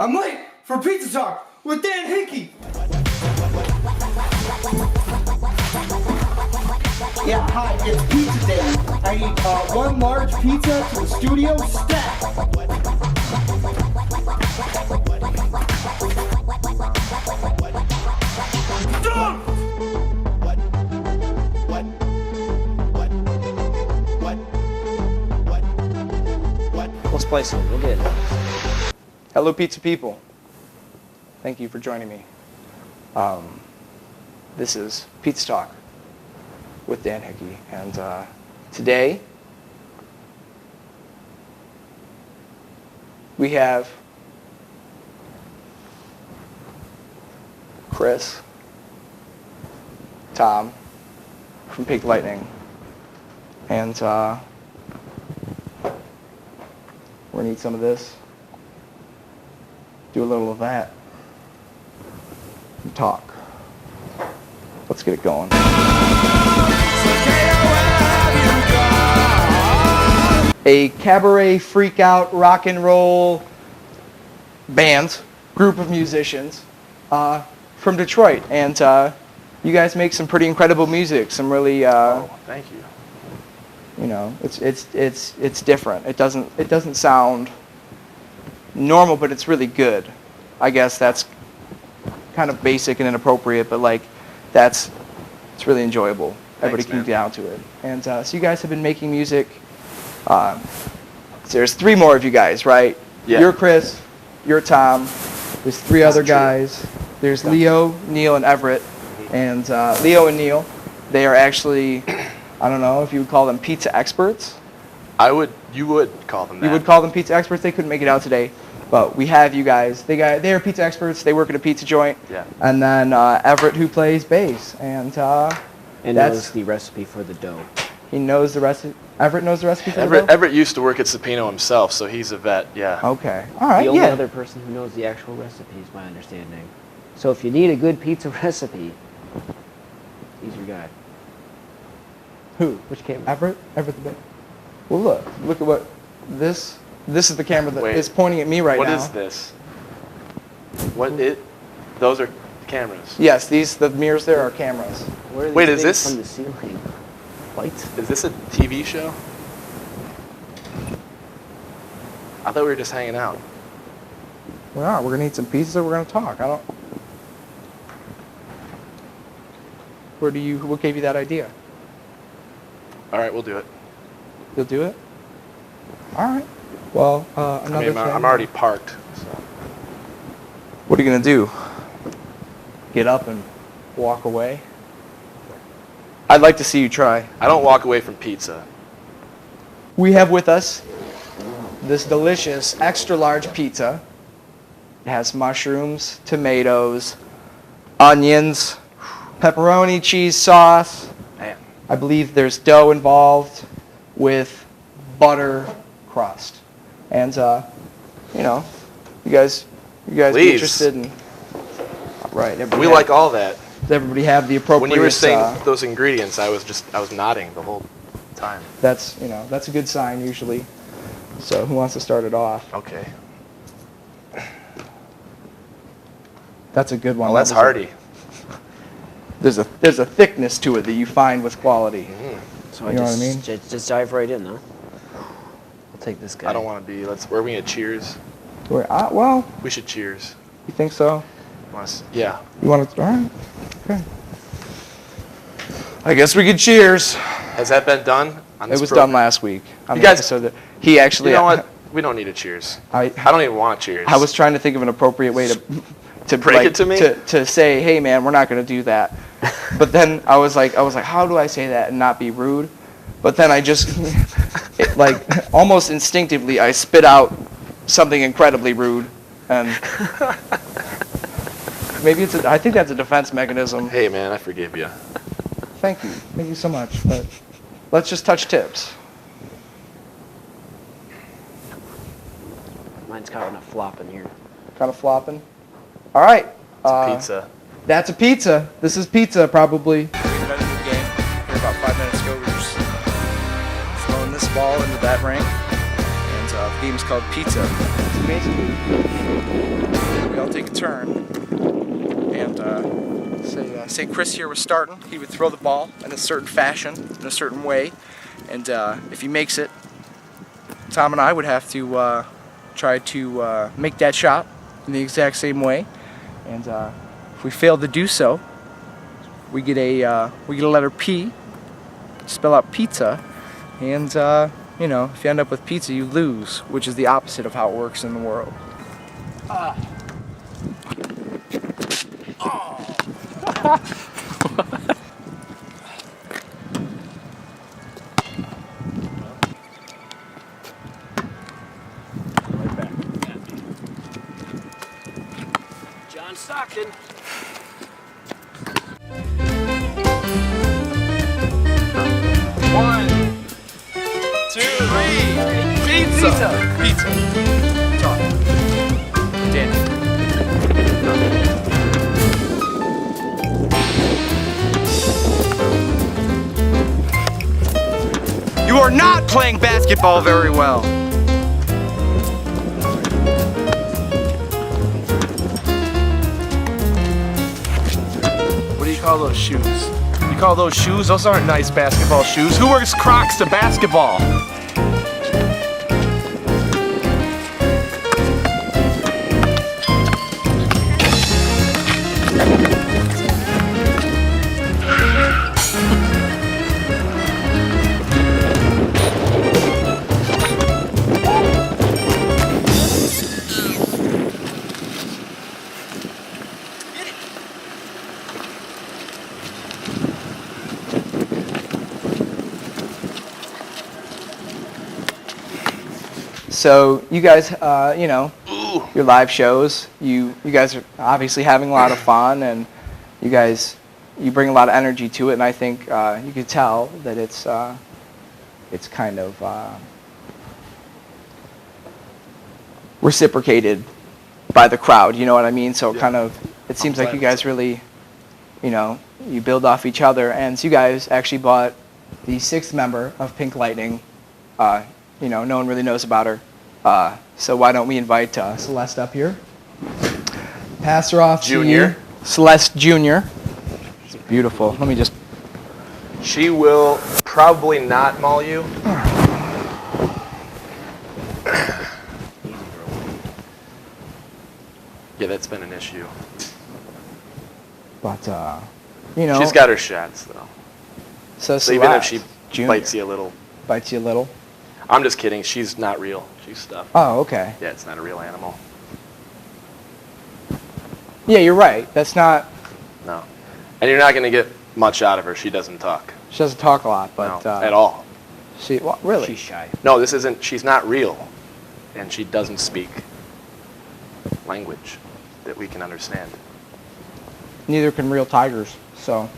I'm late for Pizza Talk with Dan Hickey. Yeah, hi, it's pizza day. I need one large pizza to the studio stack. Done! Let's play some. We'll get it. Hello, pizza people. Thank you for joining me. This is Pizza Talk with Dan Hickey, and today we have Chris, Tom from Pink Lightning, and we're gonna eat some of this, do a little of that, and talk. Let's get it going. A cabaret freak-out rock and roll band, group of musicians from Detroit, and you guys make some pretty incredible music. Some really, thank you. You know, it's different. It doesn't sound normal, but it's really good. I guess that's kind of basic and inappropriate, but like it's really enjoyable. Everybody can get down to it. And so you guys have been making music. So there's three more of you guys, right? Yeah. You're Chris, you're Tom. There's three other guys. There's Leo, Neil, and Everett. And Leo and Neil, they are actually, I don't know if you would call them pizza experts. You would call them that. You would call them pizza experts. They couldn't make it out today, but we have you guys. They are pizza experts. They work at a pizza joint. Yeah. And then Everett, who plays bass, and knows the recipe for the dough. He knows the recipe. Everett knows the recipe for the dough? Everett used to work at Supino himself, so he's a vet. Yeah. Okay. All right. The only other person who knows the actual recipe is my understanding. So if you need a good pizza recipe, he's your guy. Who? Which camera? Everett. Everett the bass. Well, look at what this is the camera that is pointing at me right now. What is this? Those are cameras. Yes, the mirrors there are cameras. Where are these Wait, is things this from the ceiling? Lights? Is this a TV show? I thought we were just hanging out. We are. We're gonna eat some pizza. We're gonna talk. What gave you that idea? All right, we'll do it. You'll do it? All right. Well, another thing. I'm already parked. So. What are you going to do? Get up and walk away? I'd like to see you try. I don't walk away from pizza. We have with us this delicious extra large pizza. It has mushrooms, tomatoes, onions, pepperoni, cheese sauce. Man. I believe there's dough involved with butter crust. And, you guys be interested in... Right. We like all that. Does everybody have the appropriate... When you were saying those ingredients, I was nodding the whole time. That's a good sign usually. So who wants to start it off? Okay. That's a good one. Well, that's hearty. There's a thickness to it that you find with quality. So you know what I mean? Just dive right in, though. I'll take this guy. I don't want to be. Are we gonna cheers? Well, We should cheers. you think so? Yeah. You want to? All right. Okay. I guess we could cheers. Has that been done? On this It was program? done last week. You guys- so that he actually. You know what? We don't need a cheers. I don't even want a cheers. I was trying to think of an appropriate way to break it to me to say, hey man, we're not going to do that. But then I was like, how do I say that and not be rude? But then I just, almost instinctively, I spit out something incredibly rude, and maybe I think that's a defense mechanism. Hey man, I forgive you. Thank you so much. But let's just touch tips. Mine's kind of flopping here. Kind of flopping. All right. It's a pizza. That's a pizza. This is pizza, probably. Here about 5 minutes ago, we were just throwing this ball into that ring, and the game's called Pizza. So basically, take a turn and say Chris here was starting, he would throw the ball in a certain fashion, in a certain way, and if he makes it, Tom and I would have to try to make that shot in the exact same way, and if we fail to do so, we get a letter P, spell out pizza, and you know, if you end up with pizza, you lose, which is the opposite of how it works in the world. John Stockton. One, two, three. Pizza. Pizza. Talk. Danny. You are not playing basketball very well. What do you call those shoes? You call those shoes? Those aren't nice basketball shoes. Who wears Crocs to basketball? So you guys, you know, your live shows, you guys are obviously having a lot of fun, and you bring a lot of energy to it, and I think you could tell that it's kind of reciprocated by the crowd. You know what I mean? So it seems like you guys really, you know, you build off each other, and so you guys actually bought the 6th member of Pink Lightning. You know, no one really knows about her. So why don't we invite Celeste up here? Pass her off to you. Celeste Jr. She's beautiful. Let me just... She will probably not maul you. Yeah, that's been an issue. But, you know... She's got her shots, though. So even if she Jr. bites you a little. Bites you a little? I'm just kidding. She's not real. She's stuff. Oh, okay. Yeah, it's not a real animal. Yeah, you're right. That's not... No. And you're not going to get much out of her. She doesn't talk. She doesn't talk a lot, but... No, at all. Well, really? She's shy. No, this isn't... She's not real. And she doesn't speak language that we can understand. Neither can real tigers, so...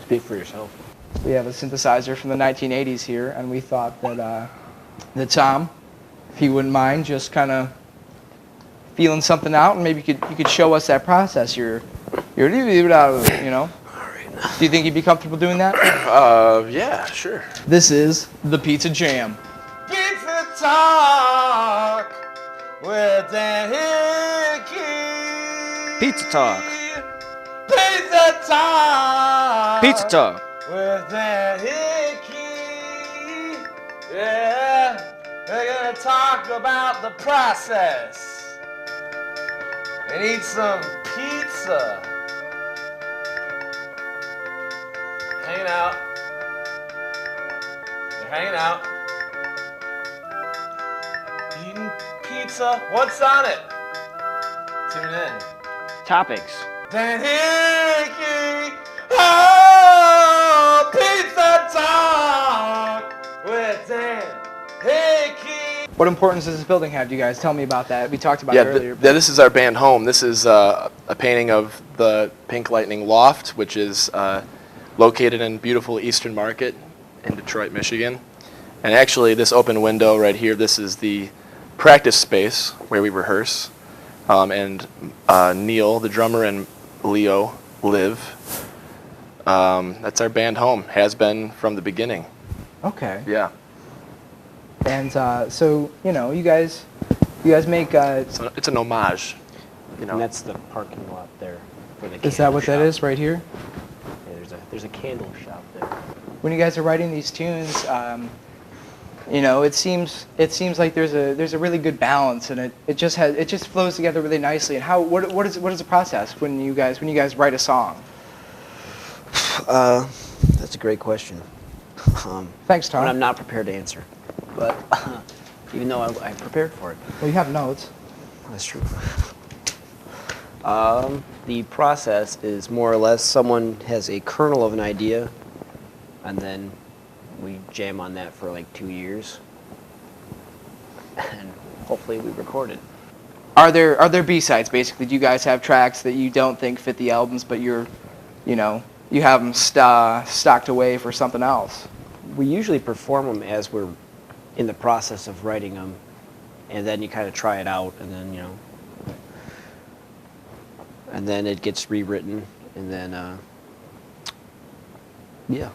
Speak for yourself. We have a synthesizer from the 1980s here, and we thought that Tom, if he wouldn't mind, just kind of feeling something out, and maybe you could show us that process. You're you know. All right. Do you think you'd be comfortable doing that? Yeah, sure. This is the Pizza Jam. Pizza Talk with Dan Hickey. Pizza Talk. Pizza Talk. Pizza Talk. With Dan Hickey. Yeah, we're gonna talk about the process and eat some pizza. Hanging out. You're hanging out. Eating pizza. What's on it? Tune in. Topics. Dan Hickey. Oh, Pizza Talk with Dan Hickey. What importance does this building have? Do you guys tell me about that? We talked about it earlier. This is our band home. This is a painting of the Pink Lightning Loft, which is located in beautiful Eastern Market in Detroit, Michigan. And actually, this open window right here, this is the practice space where we rehearse. And Neil, the drummer, and Leo live. That's our band home. Has been from the beginning. Okay. Yeah. And so, you know, you guys You guys make. So it's an homage, you know. And that's the parking lot there for the Is that what that candle is right here? shop. Yeah, there's a candle shop there. When you guys are writing these tunes, you know, it seems like there's a really good balance, and it just flows together really nicely. And what is the process when you guys write a song? That's a great question. Thanks, Tom. One I'm not prepared to answer, but even though I prepared for it. Well, you have notes. That's true. The process is more or less someone has a kernel of an idea, and then we jam on that for like 2 years, and hopefully we record it. Are there B-sides, basically? Do you guys have tracks that you don't think fit the albums, but you have them stocked away for something else? We usually perform them as we're in the process of writing them, and then you kind of try it out, and then and then it gets rewritten, and then yeah.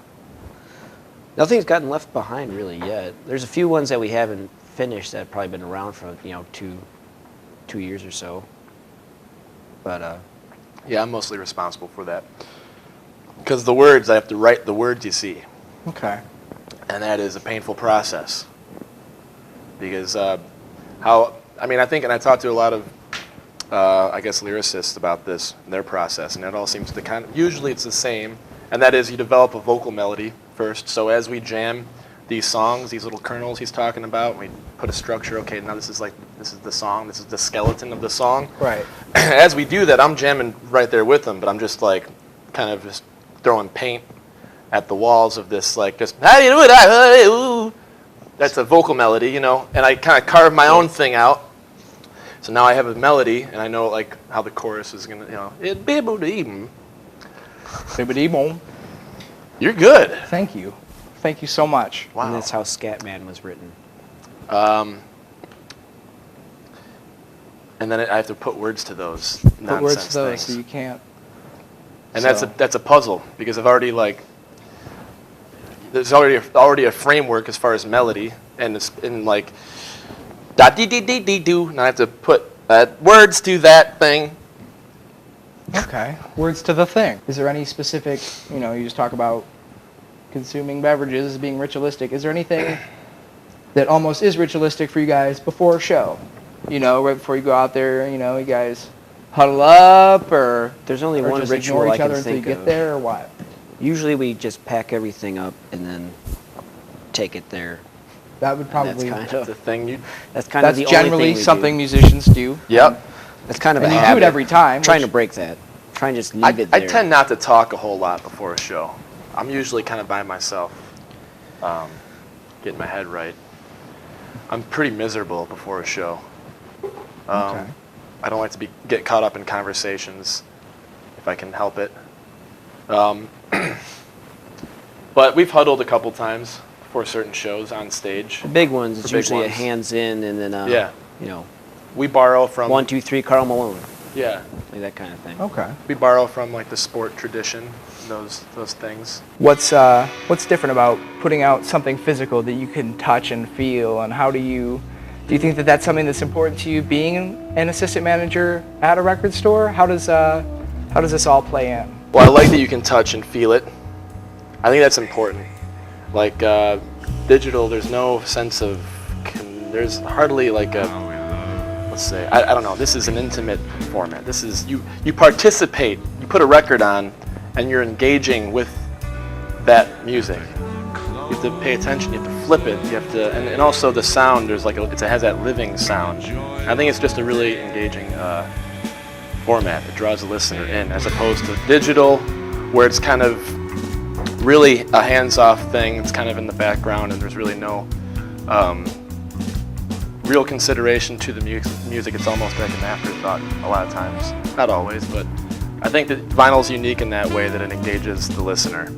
Nothing's gotten left behind really yet. There's a few ones that we haven't finished that have probably been around for 2 years or so. But Yeah, I'm mostly responsible for that. Because the words, I have to write the words you see. Okay. And that is a painful process. Because I think, and I talked to a lot of, lyricists about this, their process, and it all seems to usually it's the same, and that is you develop a vocal melody first. So as we jam these songs, these little kernels he's talking about, we put a structure, okay, now this is the song, this is the skeleton of the song. Right. As we do that, I'm jamming right there with them, but I'm just like, kind of just throwing paint at the walls of this, like, just, that's a vocal melody, and I kind of carve my own thing out. So now I have a melody, and I know, like, how the chorus is going to, it be-boo-dee-bum. Bibbidi-boom. You're good. Thank you. Thank you so much. Wow. And that's how Scatman was written. And then I have to put words to those Put nonsense words to those things. so you can't. And so. that's a puzzle, because I've already, like, there's already a framework as far as melody, and it's in, like, da dee dee dee dee do, and I have to put words to that thing. Okay. Words to the thing. Is there any specific, you just talk about consuming beverages as being ritualistic. Is there anything that almost is ritualistic for you guys before a show? Right before you go out there, you guys huddle up, or There's only or one just ritual ignore I each can other until you think get of. there, or what? Usually we just pack everything up and then take it there. That would probably. That's That's the thing. That's kind of That's the only generally thing we something do. musicians do. Yep. That's kind of And a you habit. do it every time. Trying to which- break that. Trying to just leave I it there. tend not to talk a whole lot before a show. I'm usually kind of by myself, getting my head right. I'm pretty miserable before a show. Okay. I don't like to get caught up in conversations if I can help it. But we've huddled a couple times for certain shows on stage. The big ones, it's The big usually a ones. hands in and then, Yeah. you know, We borrow from 1, 2, 3, Karl Malone. Yeah, Like that kind of thing. Okay. we borrow from like the sport tradition, those things. What's different about putting out something physical that you can touch and feel, and do you think that that's something that's important to you, being an assistant manager at a record store? How does this all play in? Well, I like that you can touch and feel it. I think that's important. Like digital, there's no sense of, there's hardly like a, let's say, I don't know, this is an intimate format. This is, you participate, you put a record on, and you're engaging with that music. You have to pay attention, you have to flip it, you have to, and also the sound, there's like, it has that living sound. I think it's just a really engaging format that draws the listener in, as opposed to digital, where it's kind of really a hands-off thing. It's kind of in the background, and there's really no real consideration to the music. It's almost like an afterthought a lot of times. Not always, but I think that vinyl's unique in that way, that it engages the listener.